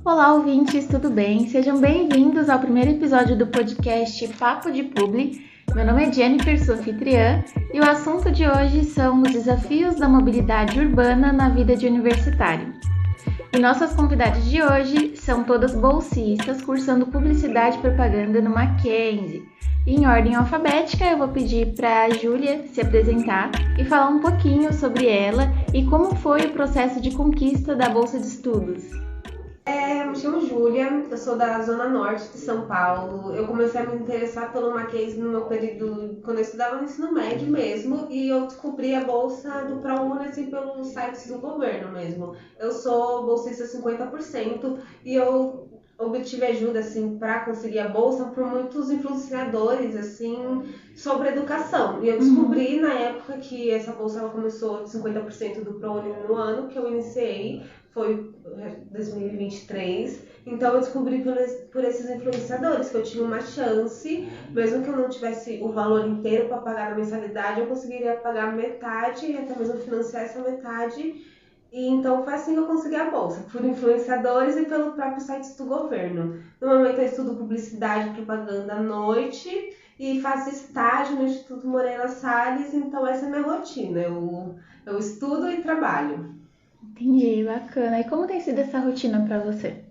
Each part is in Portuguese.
Olá, ouvintes, tudo bem? Sejam bem-vindos ao primeiro episódio do podcast Papo de Publi. Meu nome é Jennifer, sou anfitriã, e o assunto de hoje são os desafios da mobilidade urbana na vida de universitário. E nossas convidadas de hoje são todas bolsistas cursando Publicidade e Propaganda no Mackenzie. Em ordem alfabética, eu vou pedir para a Júlia se apresentar e falar um pouquinho sobre ela e como foi o processo de conquista da Bolsa de Estudos. Eu me chamo Júlia, eu sou da Zona Norte de São Paulo. Eu comecei a me interessar pelo Mackenzie no meu período, quando eu estudava no ensino médio mesmo, e eu descobri a bolsa do ProUni assim, pelos sites do governo mesmo. Eu sou bolsista 50% e eu obtive ajuda assim para conseguir a bolsa por muitos influenciadores assim sobre educação. E eu descobri na época que essa bolsa ela começou de 50% do ProUni no ano que eu iniciei, foi 2023. Então eu descobri por esses influenciadores que eu tinha uma chance, mesmo que eu não tivesse o valor inteiro para pagar a mensalidade, eu conseguiria pagar metade e até mesmo financiar essa metade. E então foi assim que eu consegui a bolsa, por influenciadores e pelo próprio site do governo. No momento eu estudo publicidade e propaganda à noite e faço estágio no Instituto Moreira Salles, então essa é a minha rotina, eu estudo e trabalho. Entendi, bacana. E como tem sido essa rotina para você?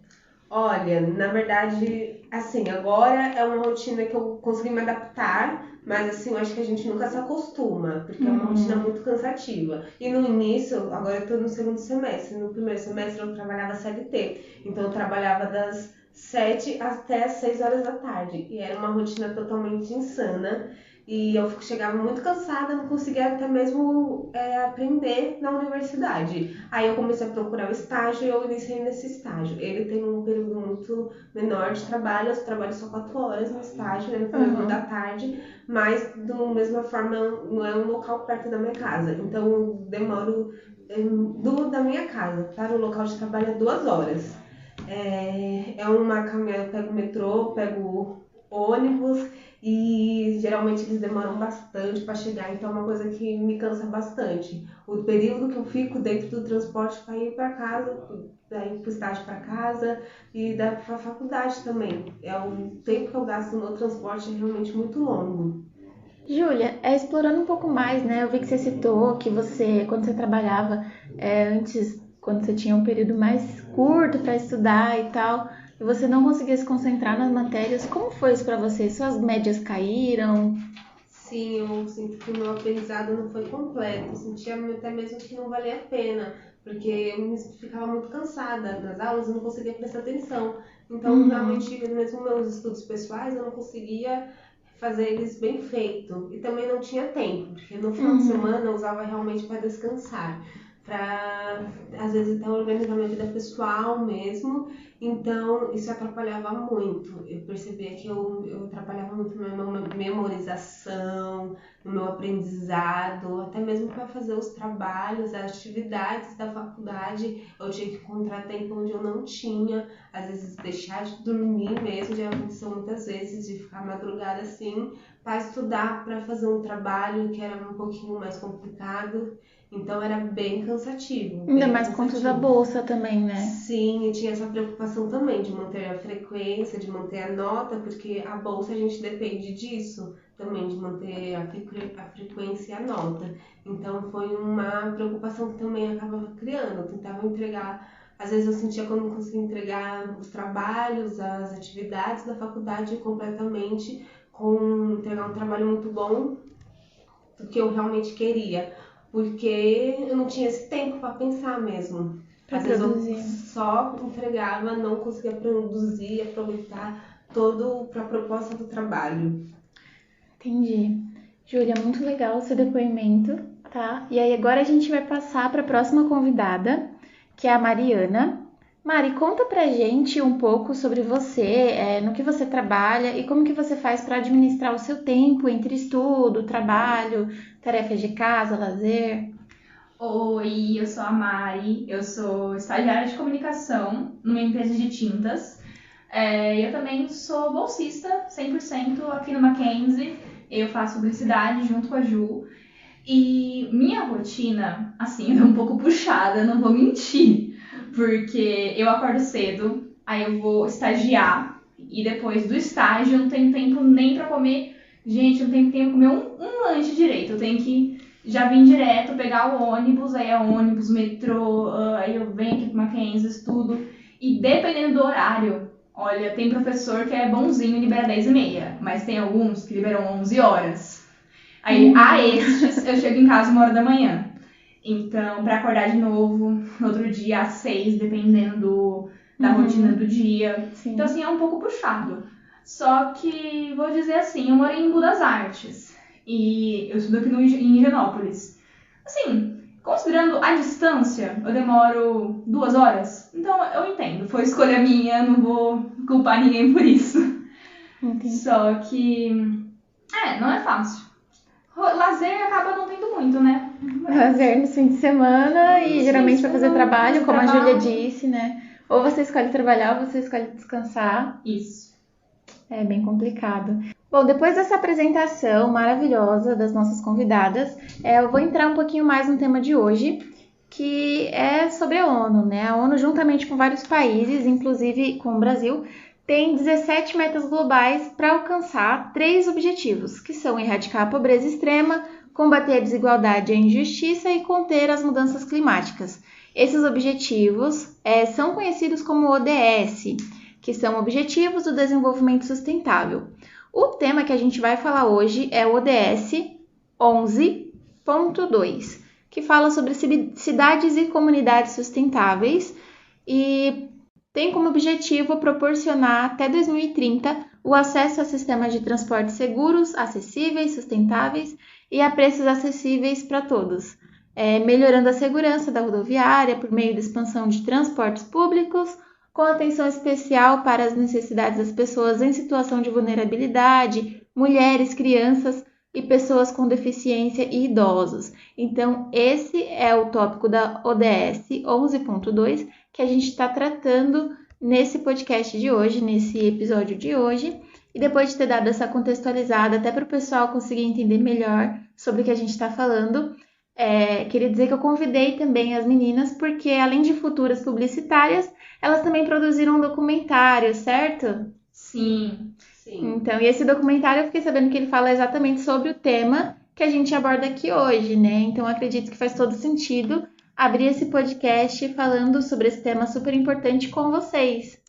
Olha, na verdade, assim, agora é uma rotina que eu consegui me adaptar, mas assim, eu acho que a gente nunca se acostuma, porque é uma rotina muito cansativa. E no início, agora eu tô no segundo semestre, no primeiro semestre eu trabalhava CLT, então eu trabalhava das 7 até as 6 horas da tarde, e era uma rotina totalmente insana. E eu chegava muito cansada, não conseguia até mesmo aprender na universidade. Aí eu comecei a procurar o estágio e eu iniciei nesse estágio. Ele tem um período muito menor de trabalho, eu trabalho só 4 horas no estágio, né, no período da tarde, mas da mesma forma não é um local perto da minha casa. Então eu demoro da minha casa para o local de trabalho é 2 horas. É uma caminhada, eu pego o metrô, pego ônibus e geralmente eles demoram bastante para chegar, então é uma coisa que me cansa bastante. O período que eu fico dentro do transporte para ir para casa, daí para o estágio para casa e da faculdade também. O tempo que eu gasto no transporte é realmente muito longo. Júlia, explorando um pouco mais, né? Eu vi que você citou que você, quando você trabalhava antes, quando você tinha um período mais curto para estudar e tal, e você não conseguia se concentrar nas matérias, como foi isso para você? Suas médias caíram? Sim, eu sinto que o meu aprendizado não foi completo. Eu sentia até mesmo que não valia a pena, porque eu ficava muito cansada nas aulas e não conseguia prestar atenção. Então, realmente, mesmo meus estudos pessoais, eu não conseguia fazer eles bem feito. E também não tinha tempo, porque no final de semana eu usava realmente para descansar, para às vezes até organizar minha vida pessoal mesmo. Então isso atrapalhava muito. Eu percebia que eu atrapalhava muito na minha memorização, no meu aprendizado, até mesmo para fazer os trabalhos, as atividades da faculdade. Eu tinha que encontrar tempo onde eu não tinha, às vezes deixar de dormir mesmo, já aconteceu muitas vezes de ficar madrugada assim para estudar, para fazer um trabalho que era um pouquinho mais complicado. Então era bem cansativo. Ainda mais por conta da bolsa também, né? Sim, e tinha essa preocupação também de manter a frequência, de manter a nota, porque a bolsa a gente depende disso também, de manter a frequência e a nota. Então foi uma preocupação que também acabava criando. Eu tentava entregar, às vezes eu sentia que eu não conseguia entregar os trabalhos, as atividades da faculdade completamente, entregar um trabalho muito bom do que eu realmente queria, porque eu não tinha esse tempo para pensar mesmo. Às vezes eu só entregava, não conseguia produzir, aproveitar todo para a proposta do trabalho. Entendi. Júlia, muito legal o seu depoimento, tá? E aí agora a gente vai passar para a próxima convidada, que é a Mariana. Mari, conta pra gente um pouco sobre você, no que você trabalha e como que você faz para administrar o seu tempo entre estudo, trabalho, tarefas de casa, lazer. Oi, eu sou a Mari, eu sou estagiária de comunicação numa empresa de tintas. Eu também sou bolsista 100% aqui no Mackenzie, eu faço publicidade junto com a Ju. E minha rotina, assim, é um pouco puxada, não vou mentir. Porque eu acordo cedo, aí eu vou estagiar, e depois do estágio eu não tenho tempo nem pra comer. Gente, eu não tenho tempo pra comer um lanche direito. Eu tenho que já vir direto, pegar o ônibus, aí é ônibus, metrô, aí eu venho aqui pro Mackenzie, estudo. E dependendo do horário, olha, tem professor que é bonzinho e libera 10h30, mas tem alguns que liberam 11 horas. Aí, a estes, eu chego em casa 1h da manhã. Então, pra acordar de novo, no outro dia às 6, dependendo da rotina do dia. Sim. Então, assim, é um pouco puxado. Só que, vou dizer assim, eu morei em Embu das Artes. E eu estudo aqui em Higienópolis. Assim, considerando a distância, eu demoro 2 horas. Então, eu entendo. Foi escolha minha, não vou culpar ninguém por isso. Entendi. Só que, não é fácil. Lazer acaba não tendo muito, né? Lazer no fim de semana e geralmente para fazer trabalho, como a Júlia disse, né? Ou você escolhe trabalhar ou você escolhe descansar. Isso. É bem complicado. Bom, depois dessa apresentação maravilhosa das nossas convidadas, eu vou entrar um pouquinho mais no tema de hoje, que é sobre a ONU, né? A ONU, juntamente com vários países, inclusive com o Brasil, tem 17 metas globais para alcançar 3 objetivos, que são erradicar a pobreza extrema, combater a desigualdade e a injustiça e conter as mudanças climáticas. Esses objetivos são conhecidos como ODS, que são Objetivos do Desenvolvimento Sustentável. O tema que a gente vai falar hoje é o ODS 11.2, que fala sobre cidades e comunidades sustentáveis e tem como objetivo proporcionar até 2030 o acesso a sistemas de transporte seguros, acessíveis, sustentáveis e a preços acessíveis para todos, melhorando a segurança da rodoviária por meio da expansão de transportes públicos, com atenção especial para as necessidades das pessoas em situação de vulnerabilidade, mulheres, crianças e pessoas com deficiência e idosos. Então, esse é o tópico da ODS 11.2 que a gente está tratando nesse podcast de hoje, nesse episódio de hoje. E depois de ter dado essa contextualizada, até para o pessoal conseguir entender melhor sobre o que a gente está falando, queria dizer que eu convidei também as meninas, porque além de futuras publicitárias, elas também produziram um documentário, certo? Sim. Então, e esse documentário eu fiquei sabendo que ele fala exatamente sobre o tema que a gente aborda aqui hoje, né? Então, acredito que faz todo sentido abrir esse podcast falando sobre esse tema super importante com vocês.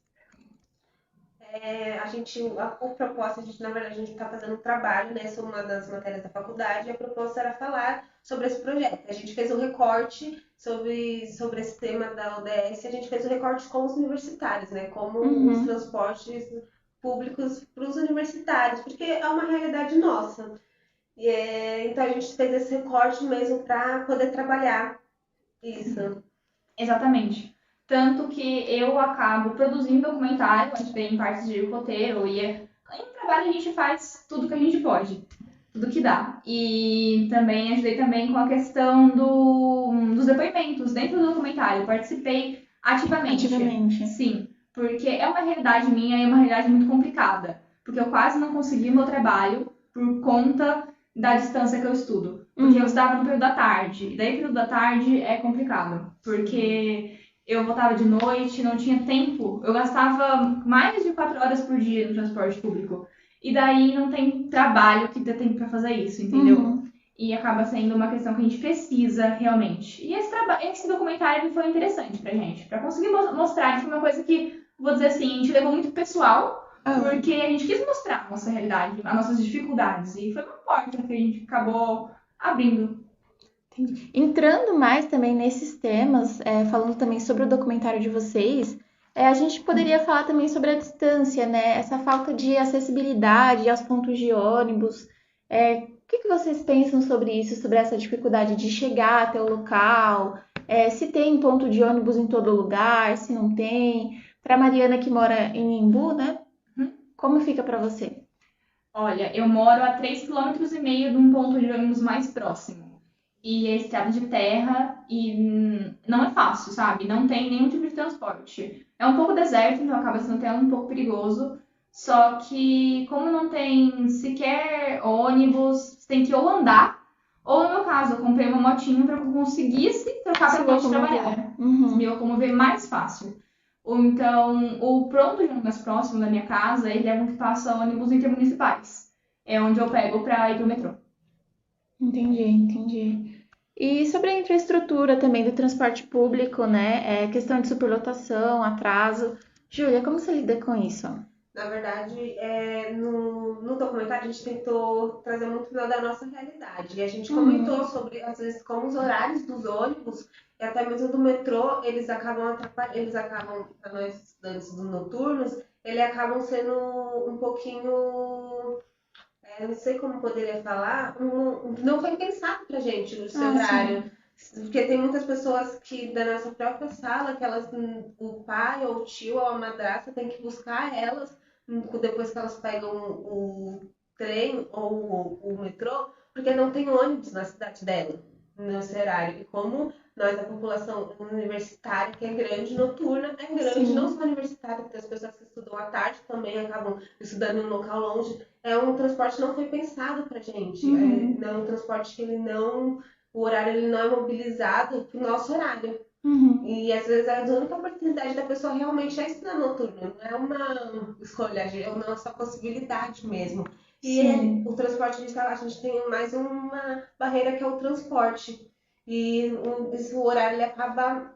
O propósito, na verdade, a gente está fazendo um trabalho, né, sobre uma das matérias da faculdade, e a proposta era falar sobre esse projeto. A gente fez um recorte sobre esse tema da ODS, a gente fez um recorte com os universitários, né, como os transportes públicos para os universitários, porque é uma realidade nossa. Então, a gente fez esse recorte mesmo para poder trabalhar isso. Exatamente. Tanto que eu acabo produzindo documentário, a gente tem partes de roteiro e em trabalho a gente faz tudo que a gente pode, tudo que dá. E também ajudei também com a questão dos depoimentos dentro do documentário, participei ativamente. Sim, porque é uma realidade minha e é uma realidade muito complicada, porque eu quase não consegui meu trabalho por conta da distância que eu estudo. Porque eu estudava no período da tarde, e daí o período da tarde é complicado, porque eu voltava de noite, não tinha tempo, eu gastava mais de 4 horas por dia no transporte público, e daí não tem trabalho que dê tempo para fazer isso, entendeu? E acaba sendo uma questão que a gente precisa realmente. E esse documentário foi interessante pra gente, pra conseguir mostrar que foi uma coisa que, vou dizer assim, a gente levou muito pessoal, porque a gente quis mostrar a nossa realidade, as nossas dificuldades, e foi uma porta que a gente acabou abrindo. Entendi. Entrando mais também nesses temas, falando também sobre o documentário de vocês, a gente poderia falar também sobre a distância, né? Essa falta de acessibilidade aos pontos de ônibus. O que vocês pensam sobre isso, sobre essa dificuldade de chegar até o local? Se tem ponto de ônibus em todo lugar, se não tem? Para Mariana, que mora em Embu, né? Como fica para você? Olha, eu moro a 3,5 km de um ponto de ônibus mais próximo. E é estrada de terra e não é fácil, sabe? Não tem nenhum tipo de transporte. É um pouco deserto, então acaba sendo até um pouco perigoso. Só que, como não tem sequer ônibus, você tem que ou andar, ou no meu caso, eu comprei uma motinha para que eu conseguisse trocar para poder trabalhar. me locomover mais fácil. Ou então, o pronto de ônibus mais próximo da minha casa, ele é um que passa ônibus intermunicipais. É onde eu pego para ir pro metrô. Entendi. E sobre a infraestrutura também do transporte público, né? Questão de superlotação, atraso. Júlia, como você lida com isso? Na verdade, no documentário a gente tentou trazer muito da nossa realidade. E a gente comentou sobre, às vezes, como os horários dos ônibus e até mesmo do metrô, eles acabam, para nós estudantes do noturnos, eles acabam sendo um pouquinho, eu não sei como poderia falar, não foi pensado pra gente o seu horário. Porque tem muitas pessoas que da nossa própria sala, que elas, o pai ou o tio ou a madrasta tem que buscar elas depois que elas pegam o trem ou o metrô, porque não tem ônibus na cidade dela, nesse horário. E como nós, a população universitária, que é grande, noturna, é grande, não só universitária, porque as pessoas que estudam à tarde também acabam estudando em um local longe. Um transporte não foi pensado pra gente. É um transporte que o horário ele não é mobilizado pro nosso horário. E às vezes a única oportunidade da pessoa realmente é estudar noturno, não é uma escolha, é uma só possibilidade mesmo. E o transporte, a gente tem mais uma barreira que é o transporte. E esse horário ele acaba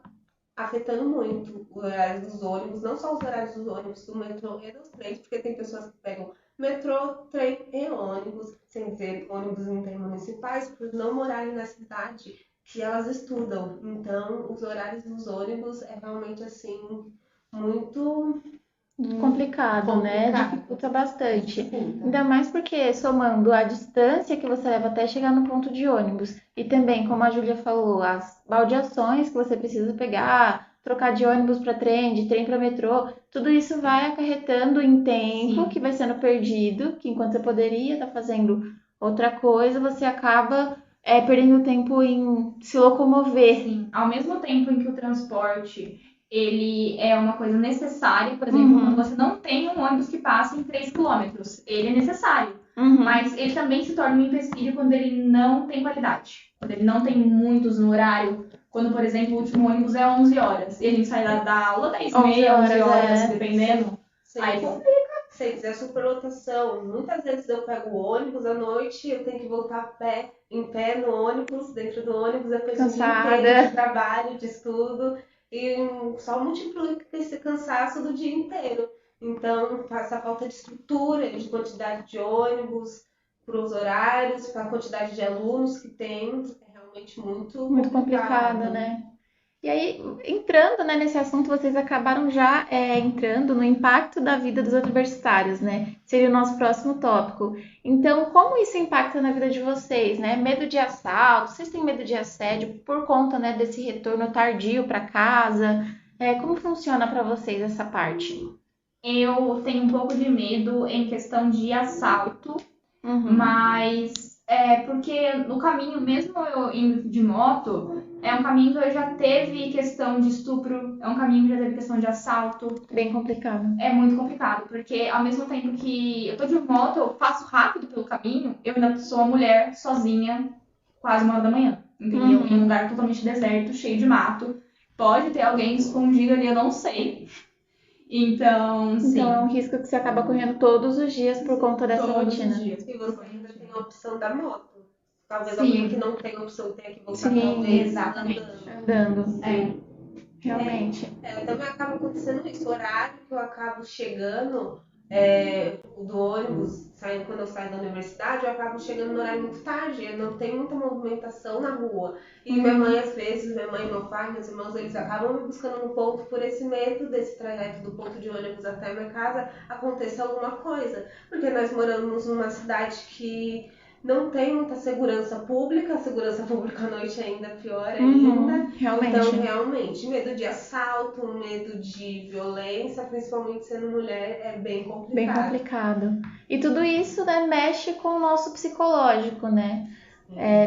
afetando muito o horário dos ônibus, não só os horários dos ônibus, do metrô e dos trens, porque tem pessoas que pegam metrô, trem e ônibus, sem dizer ônibus intermunicipais, por não morarem na cidade que elas estudam. Então, os horários dos ônibus é realmente assim muito complicado, né? Dificulta bastante. Ainda mais porque somando a distância que você leva até chegar no ponto de ônibus e também, como a Júlia falou, as baldeações que você precisa pegar, trocar de ônibus para trem, de trem para metrô, tudo isso vai acarretando em tempo que vai sendo perdido, que enquanto você poderia estar fazendo outra coisa, você acaba perdendo tempo em se locomover. Sim, ao mesmo tempo em que o transporte ele é uma coisa necessária, por exemplo, quando você não tem um ônibus que passa em 3 quilômetros, ele é necessário, mas ele também se torna um empecilho quando ele não tem qualidade, quando ele não tem muitos no horário, quando, por exemplo, o último ônibus é 11 horas, e a gente sai da aula 10h30, 11 horas, dependendo, aí complica. Se quiser superlotação, muitas vezes eu pego o ônibus à noite, eu tenho que voltar em pé no ônibus, dentro do ônibus, depois do dia inteiro de trabalho, de estudo, e só multiplica esse cansaço do dia inteiro. Então, essa falta de estrutura, de quantidade de ônibus, para os horários, para a quantidade de alunos que tem, é realmente muito complicado, né? E aí, entrando, né, nesse assunto, vocês acabaram já entrando no impacto da vida dos universitários, né? Seria o nosso próximo tópico. Então, como isso impacta na vida de vocês, né? Medo de assalto, vocês têm medo de assédio por conta, né, desse retorno tardio para casa? Como funciona para vocês essa parte? Eu tenho um pouco de medo em questão de assalto, mas porque no caminho, mesmo eu indo de moto, é um caminho que eu já teve questão de estupro, é um caminho que já teve questão de assalto. Bem complicado. É muito complicado, porque ao mesmo tempo que eu tô de moto, eu passo rápido pelo caminho, eu ainda sou uma mulher sozinha, quase 1h da manhã, entendeu? Em um lugar totalmente deserto, cheio de mato. Pode ter alguém escondido ali, eu não sei. Então, sim. Então é um risco que você acaba correndo todos os dias por conta dessa rotina. Todos os dias. E você ainda tem a opção da moto. Talvez alguém que não tem opção tenha que voltar talvez andando. Realmente. Também acaba acontecendo isso. O horário que eu acabo chegando do ônibus, quando eu saio da universidade, eu acabo chegando no horário muito tarde. Não tem muita movimentação na rua. E minha mãe, às vezes, minha mãe e meu pai, meus irmãos, eles acabam me buscando no ponto por esse medo desse trajeto do ponto de ônibus até a minha casa aconteça alguma coisa. Porque nós moramos numa cidade que não tem muita segurança pública, a segurança pública à noite ainda pior ainda. Realmente. Então, realmente, medo de assalto, medo de violência, principalmente sendo mulher, é bem complicado. Bem complicado. E tudo isso, né, mexe com o nosso psicológico, né?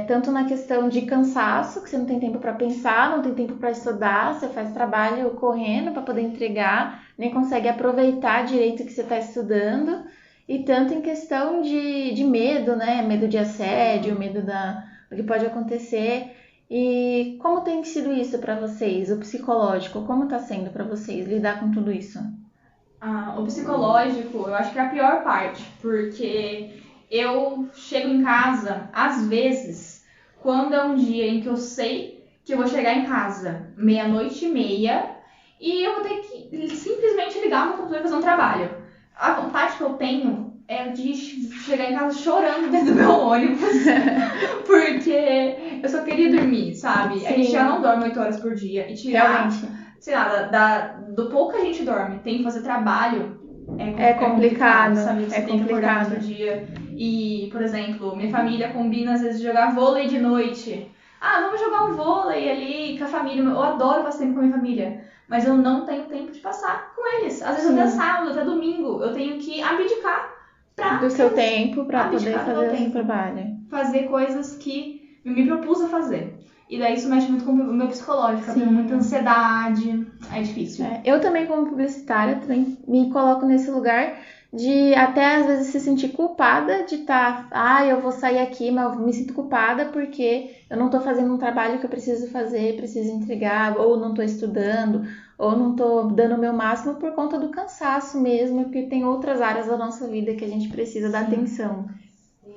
Tanto na questão de cansaço, que você não tem tempo para pensar, não tem tempo para estudar, você faz trabalho correndo para poder entregar, nem consegue aproveitar direito o que você está estudando. E tanto em questão de medo, né? Medo de assédio, medo do que pode acontecer. E como tem sido isso para vocês? O psicológico, como está sendo para vocês lidar com tudo isso? O psicológico, eu acho que é a pior parte, porque eu chego em casa, às vezes, quando é um dia em que eu sei que eu vou chegar em casa 00:30 e eu vou ter que simplesmente ligar no computador e fazer um trabalho. A vontade que eu tenho é de chegar em casa chorando dentro do meu ônibus, porque eu só queria dormir, sabe? Sim. A gente já não dorme 8 horas por dia e tirar, Realmente. sei lá, do pouco que a gente dorme, tem que fazer trabalho, É complicado, sabe? Você é tem que acordar complicado. outro dia. E, por exemplo, minha família combina às vezes de jogar vôlei de noite. Vamos jogar um vôlei ali com a família. Eu adoro passar tempo com a minha família, mas eu não tenho tempo de passar com eles. Às vezes Sim. até sábado, até domingo, eu tenho que abdicar Do seu tempo para poder abdicar do meu fazer o seu tempo. trabalho. Fazer coisas que me propus a fazer. E daí isso mexe muito com o meu psicológico, eu Sim. tenho muita ansiedade, é difícil. Eu também, como publicitária, também me coloco nesse lugar de até às vezes se sentir culpada de estar, eu vou sair aqui, mas eu me sinto culpada porque eu não tô fazendo um trabalho que eu preciso fazer, preciso entregar, ou não tô estudando, ou não tô dando o meu máximo por conta do cansaço mesmo, porque tem outras áreas da nossa vida que a gente precisa dar atenção.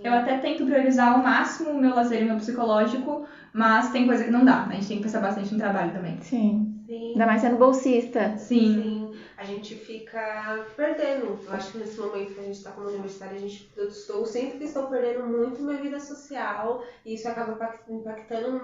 Eu até tento priorizar ao máximo o meu lazer e o meu psicológico, mas tem coisa que não dá. A gente tem que pensar bastante no trabalho também. Sim. Sim. Ainda mais sendo bolsista. Sim. A gente fica perdendo. Eu acho que nesse momento que a gente está como universitária, eu sinto que estou perdendo muito minha vida social e isso acaba impactando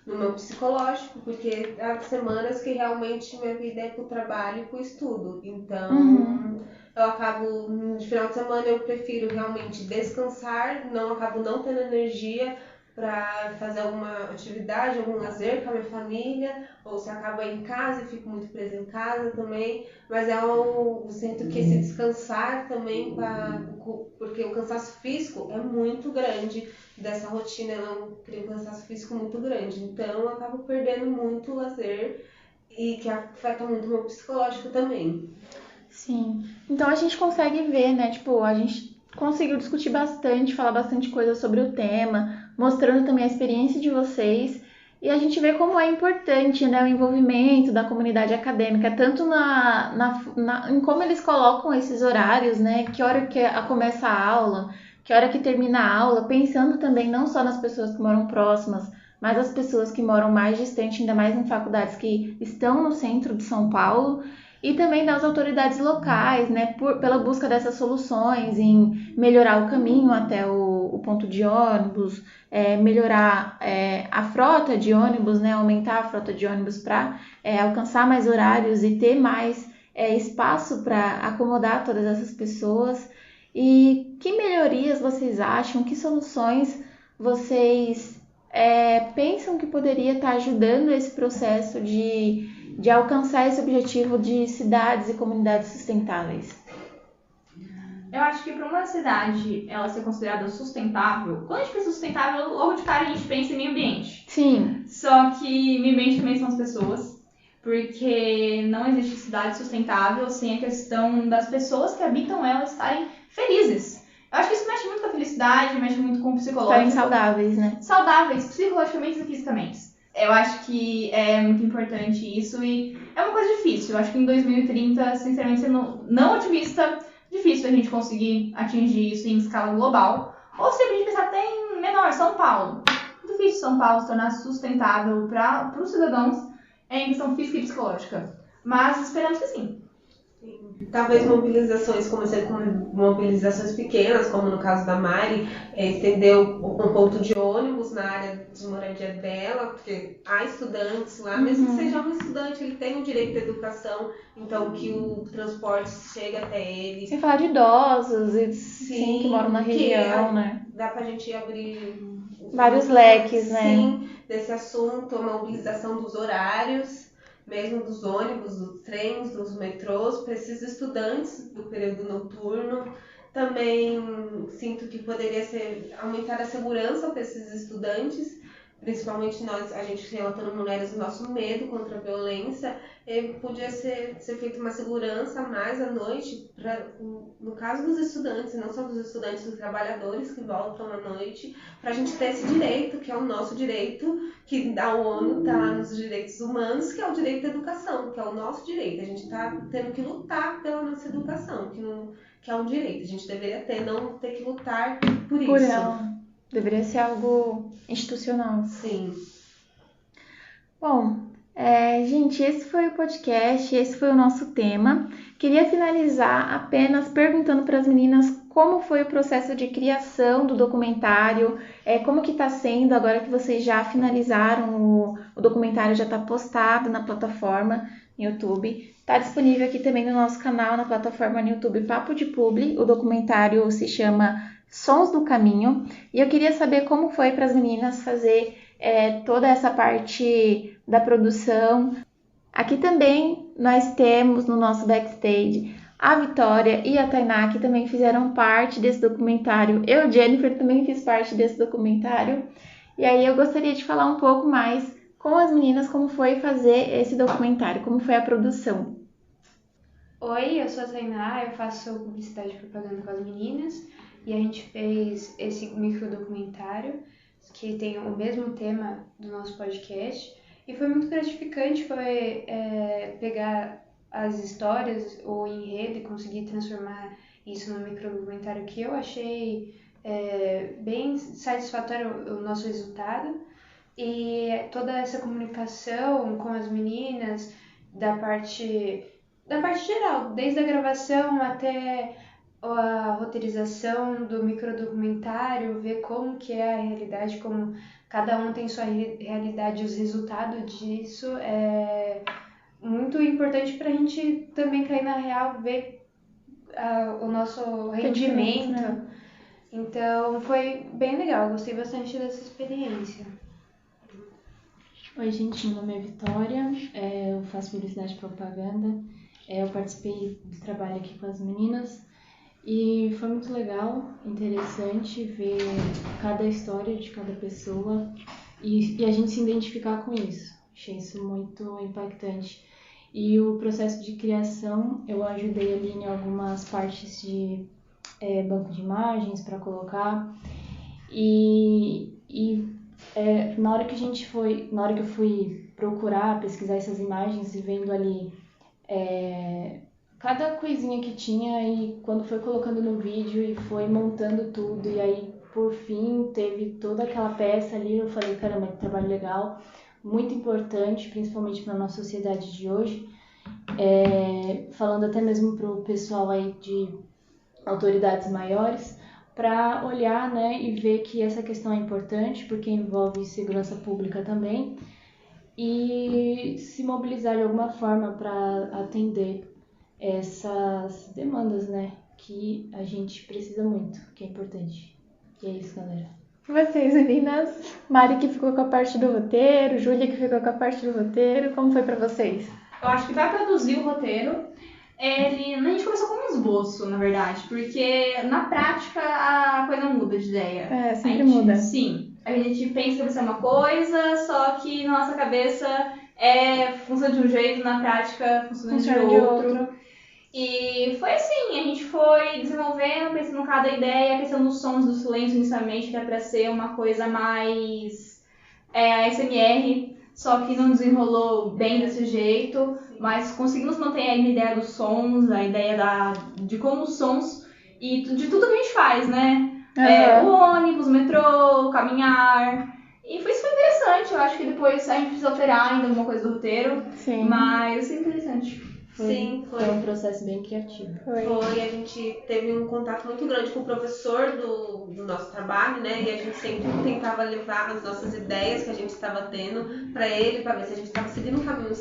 no meu psicológico, porque há semanas que realmente minha vida é pro trabalho e pro estudo. Então, eu acabo, no final de semana, eu prefiro realmente descansar, acabo não tendo energia para fazer alguma atividade, algum lazer com a minha família, ou se acaba em casa e fico muito presa em casa também, mas eu sinto que esse descansar também, porque o cansaço físico é muito grande dessa rotina, eu crio um cansaço físico muito grande, então eu acabo perdendo muito o lazer e que afeta muito o meu psicológico também. Sim, então a gente consegue ver, né, a gente conseguiu discutir bastante, falar bastante coisa sobre o tema, mostrando também a experiência de vocês, e a gente vê como é importante, né, o envolvimento da comunidade acadêmica, tanto em como eles colocam esses horários, né, que hora que começa a aula, que hora que termina a aula, pensando também não só nas pessoas que moram próximas, mas as pessoas que moram mais distante, ainda mais em faculdades que estão no centro de São Paulo, e também das autoridades locais, né, pela busca dessas soluções em melhorar o caminho até o ponto de ônibus, melhorar a frota de ônibus, né, aumentar a frota de ônibus para alcançar mais horários e ter mais espaço para acomodar todas essas pessoas. E que melhorias vocês acham, que soluções vocês pensam que poderia estar ajudando esse processo de alcançar esse objetivo de cidades e comunidades sustentáveis? Eu acho que para uma cidade ela ser considerada sustentável, quando a gente pensa sustentável, logo de cara a gente pensa em meio ambiente. Sim. Só que meio ambiente também são as pessoas, porque não existe cidade sustentável sem a questão das pessoas que habitam ela estarem felizes. Eu acho que isso mexe muito com a felicidade, mexe muito com o psicológico. Estarem saudáveis, né? Saudáveis, psicologicamente e fisicamente. Eu acho que é muito importante isso e é uma coisa difícil. Eu acho que em 2030, sinceramente, sendo não otimista, difícil a gente conseguir atingir isso em escala global. Ou se a gente pensar até em menor, São Paulo. É difícil São Paulo se tornar sustentável para os cidadãos em questão física e psicológica. Mas esperamos que sim. Talvez mobilizações, começando com mobilizações pequenas, como no caso da Mari, estender um ponto de ônibus na área de moradia dela, porque há estudantes lá, mesmo que seja um estudante, ele tem o direito à educação, então que o transporte chegue até ele. Sem falar de idosos e sim, que moram na região, né? Dá pra gente abrir vários leques, né? Sim, desse assunto, a mobilização dos horários, mesmo dos ônibus, dos trens, dos metrôs, para esses estudantes do período noturno. Também sinto que poderia ser aumentar a segurança para esses estudantes, principalmente nós, a gente relatando mulheres, o nosso medo contra a violência, podia ser feita uma segurança a mais à noite, no caso dos estudantes, não só dos estudantes, dos trabalhadores que voltam à noite, para a gente ter esse direito, que é o nosso direito, que a ONU está nos direitos humanos, que é o direito à educação, que é o nosso direito. A gente está tendo que lutar pela nossa educação, que é um direito. A gente deveria não ter que lutar por isso. Ela. Deveria ser algo institucional. Sim. Bom, gente, esse foi o podcast, esse foi o nosso tema. Queria finalizar apenas perguntando para as meninas como foi o processo de criação do documentário, como que está sendo agora que vocês já finalizaram, o documentário já está postado na plataforma no YouTube. Está disponível aqui também no nosso canal, na plataforma no YouTube Papo de Publi. O documentário se chama Sons do Caminho. E eu queria saber como foi para as meninas fazer toda essa parte da produção. Aqui também nós temos no nosso backstage a Vitória e a Tainá, que também fizeram parte desse documentário. Eu, Jennifer, também fiz parte desse documentário. E aí eu gostaria de falar um pouco mais com as meninas como foi fazer esse documentário, como foi a produção. Oi, eu sou a Tainá, eu faço publicidade e propaganda com as meninas e a gente fez esse microdocumentário que tem o mesmo tema do nosso podcast e foi muito gratificante, foi pegar as histórias, o enredo e conseguir transformar isso num microdocumentário que eu achei bem satisfatório o nosso resultado. E toda essa comunicação com as meninas, da parte geral, desde a gravação até a roteirização do microdocumentário, ver como que é a realidade, como cada um tem sua realidade, os resultados disso é muito importante para a gente também cair na real, ver o nosso rendimento. Né? Então foi bem legal, gostei bastante dessa experiência. Oi, gente, meu nome é Vitória, eu faço publicidade e propaganda, eu participei do trabalho aqui com as meninas e foi muito legal, interessante ver cada história de cada pessoa e a gente se identificar com isso, achei isso muito impactante. E o processo de criação, eu ajudei ali em algumas partes de banco de imagens para colocar na hora que eu fui procurar, pesquisar essas imagens e vendo ali cada coisinha que tinha e quando foi colocando no vídeo e foi montando tudo e aí por fim teve toda aquela peça ali, eu falei, caramba, que trabalho legal, muito importante, principalmente para a nossa sociedade de hoje, falando até mesmo para o pessoal aí de autoridades maiores, para olhar, né, e ver que essa questão é importante, porque envolve segurança pública também, e se mobilizar de alguma forma para atender essas demandas, né, que a gente precisa muito, que é importante. E é isso, galera. Vocês, meninas, Mari que ficou com a parte do roteiro, Júlia que ficou com a parte do roteiro, como foi para vocês? Eu acho que para produzir o roteiro, a gente começou com um esboço, na verdade, porque na prática a coisa muda de ideia. Sempre muda. Sim, a gente pensa que vai ser uma coisa, só que na nossa cabeça funciona de um jeito, na prática funciona de outro. E foi assim, a gente foi desenvolvendo, pensando em cada ideia, a questão dos sons do silêncio inicialmente, que é para ser uma coisa mais ASMR, só que não desenrolou bem desse jeito, mas conseguimos manter a ideia dos sons, a ideia de como os sons e de tudo que a gente faz, né? O ônibus, o metrô, caminhar. E isso foi interessante, eu acho que depois a gente precisa alterar ainda alguma coisa do roteiro, Sim. Mas foi interessante. Foi um processo bem criativo. Foi, a gente teve um contato muito grande com o professor do nosso trabalho, né? E a gente sempre tentava levar as nossas ideias que a gente estava tendo para ele, para ver se a gente estava seguindo um caminho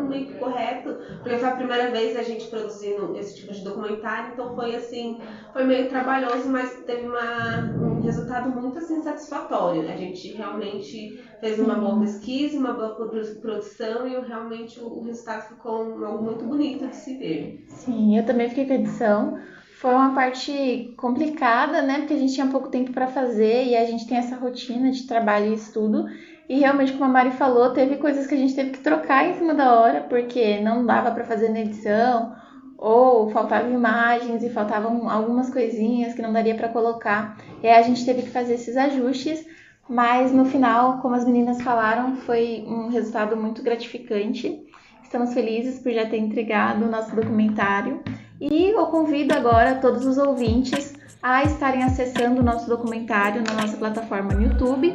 meio correto, porque foi a primeira vez a gente produzindo esse tipo de documentário, então foi meio trabalhoso, mas teve um resultado muito assim, satisfatório. A gente realmente fez uma boa pesquisa, uma boa produção e realmente o resultado ficou algo muito bonito de se ver. Sim, eu também fiquei com a edição. Foi uma parte complicada, né? Porque a gente tinha pouco tempo para fazer e a gente tem essa rotina de trabalho e estudo. E realmente, como a Mari falou, teve coisas que a gente teve que trocar em cima da hora, porque não dava para fazer na edição, ou faltavam imagens e faltavam algumas coisinhas que não daria para colocar. E aí a gente teve que fazer esses ajustes, mas no final, como as meninas falaram, foi um resultado muito gratificante. Estamos felizes por já ter entregado o nosso documentário. E eu convido agora todos os ouvintes a estarem acessando o nosso documentário na nossa plataforma no YouTube,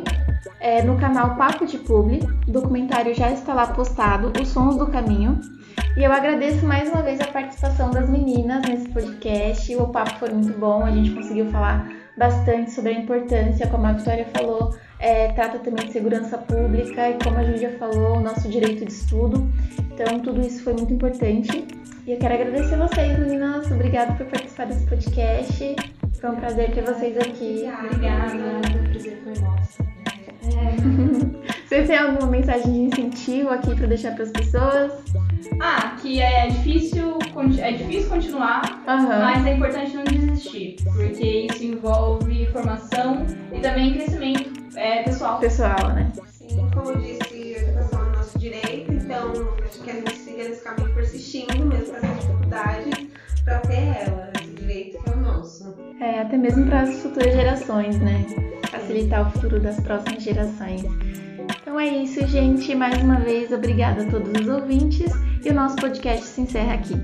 no canal Papo de Publi. O documentário já está lá postado, Os Sons do Caminho. E eu agradeço mais uma vez a participação das meninas nesse podcast. O papo foi muito bom, a gente conseguiu falar bastante sobre a importância, como a Vitória falou, trata também de segurança pública e, como a Júlia falou, o nosso direito de estudo. Então, tudo isso foi muito importante. E eu quero agradecer a vocês, meninas. Obrigada por participar desse podcast. Foi um prazer ter vocês aqui. Obrigada. O prazer foi nosso. Vocês têm alguma mensagem de incentivo aqui para deixar para as pessoas? Que é difícil continuar, mas é importante não desistir, porque isso envolve formação e também crescimento pessoal. Pessoal, né? Sim, como eu disse, a educação é o nosso direito, então acho que a gente siga nesse caminho persistindo, mesmo com essas dificuldades, para ter ela, esse direito que é o nosso. Até mesmo para as futuras gerações, né? Facilitar o futuro das próximas gerações. Então é isso, gente. Mais uma vez, obrigada a todos os ouvintes. E o nosso podcast se encerra aqui.